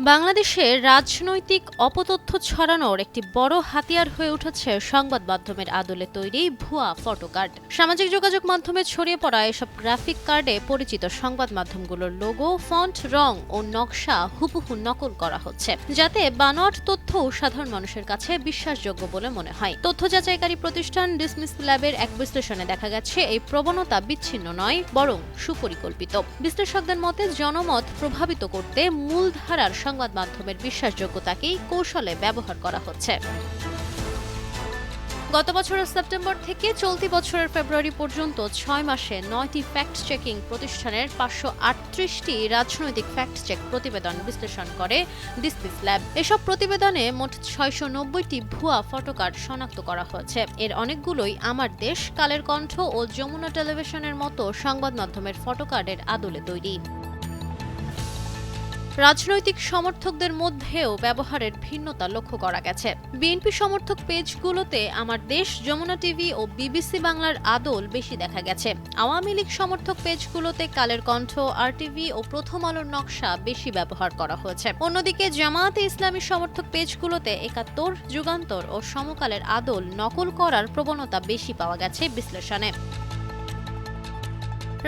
বাংলাদেশে রাজনৈতিক অপতথ্য ছড়ানোর একটি বড় হাতিয়ার হয়ে উঠেছে সংবাদ মাধ্যমের আদলে তৈরি ভুয়া ফটো কার্ড। সামাজিক যোগাযোগ মাধ্যমে ছড়িয়ে পড়া এসব গ্রাফিক কার্ডে পরিচিত সংবাদ মাধ্যমগুলোর লোগো, ফন্ট, রং ও নকশা হুবহু নকল করা হচ্ছে, যাতে বানোয়াট তথ্য সাধারণ মানুষের কাছে বিশ্বাসযোগ্য বলে মনে হয়। তথ্য যাচাইকারী প্রতিষ্ঠান ডিসমিস ল্যাবের এক বিশ্লেষণে দেখা গেছে এই প্রবণতা বিচ্ছিন্ন নয়, বরং সুপরিকল্পিত। বিশ্লেষকদের মতে জনমত প্রভাবিত করতে মূলধারার সংবাদ মাধ্যমের বিশ্বাসযোগ্যতাকেই কৌশলে ব্যবহার করা হচ্ছে। গত বছরের সেপ্টেম্বর থেকে চলতি বছরের ফেব্রুয়ারি পর্যন্ত ৬ মাসে ৯টি ফ্যাক্ট চেকিং প্রতিষ্ঠানের ৫৩৮টি রাজনৈতিক ফ্যাক্ট চেক প্রতিবেদন বিশ্লেষণ করে ডিসমিস ল্যাব। এসব প্রতিবেদনে মোট ৬৯০টি ভুয়া ফটোকার্ড শনাক্ত করা হয়েছে। এর অনেকগুলোই আমার দেশ, কালের কণ্ঠ ও যমুনা টেলিভিশনের মতো সংবাদ মাধ্যমের ফটোকার্ডের আদলে তৈরি। রাজনৈতিক সমর্থকদের মধ্যেও ব্যবহারের ভিন্নতা লক্ষ্য করা গেছে। বিএনপি সমর্থক পেজগুলোতে আমার দেশ, যমুনা টিভি ও বিবিসি বাংলার আদল বেশি দেখা গেছে। আওয়ামী লীগ সমর্থক পেজগুলোতে কালের কণ্ঠ, আরটিভি ও প্রথম আলোর নকশা বেশি ব্যবহার করা হয়েছে। অন্যদিকে জামায়াতে ইসলামী সমর্থক পেজগুলোতে ৭১, যুগান্তর ও সমকালের আদল নকল করার প্রবণতা বেশি পাওয়া গেছে বিশ্লেষণে।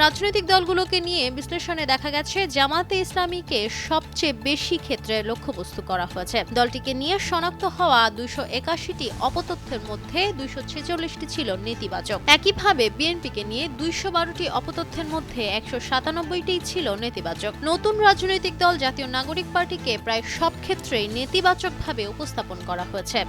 রাজনৈতিক দলগুলোকে নিয়ে বিশ্লেষণে দেখা গেছে জামায়াতে ইসলামীকে সবচেয়ে বেশি ক্ষেত্রে লক্ষ্যবস্তু করা হয়েছে। দলটিকে নিয়ে শনাক্ত হওয়া ২৮১টি অপতথ্যের মধ্যে ২৪৬টি ছিল নেতিবাচক। একইভাবে বিএনপিকে নিয়ে ২১২টি অপতথ্যের মধ্যে ১৯৭টি ছিল নেতিবাচক। নতুন রাজনৈতিক দল জাতীয় নাগরিক পার্টিকে প্রায় সব ক্ষেত্রেই নেতিবাচকভাবে উপস্থাপন করা হয়েছে।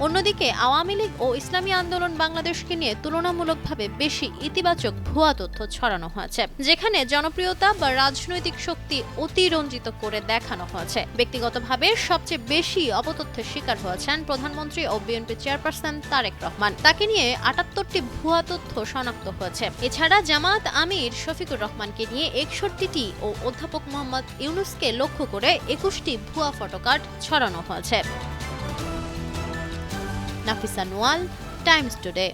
অন্যদিকে আওয়ামী লীগ ও ইসলামী আন্দোলন বাংলাদেশকে নিয়ে তুলনামূলকভাবে বেশি ইতিবাচক ভুয়া তথ্য ছড়ানো হয়েছে, যেখানে জনপ্রিয়তা বা রাজনৈতিক শক্তি অতিরঞ্জিত করে দেখানো হয়েছে। ব্যক্তিগতভাবে সবচেয়ে বেশি অপতথ্যের শিকার হয়েছেন প্রধানমন্ত্রী ও বিএনপি চেয়ারপারসন তারেক রহমান। তাকে নিয়ে ৭৮টি ভুয়া তথ্য শনাক্ত হয়েছে। এছাড়া জামায়াত আমির শফিকুর রহমানকে নিয়ে ৬১টি ও অধ্যাপক মোহাম্মদ ইউনুসকে লক্ষ্য করে ২১টি ভুয়া ফটোকার্ড ছড়ানো হয়েছে। Nafisa Nowal, Times today.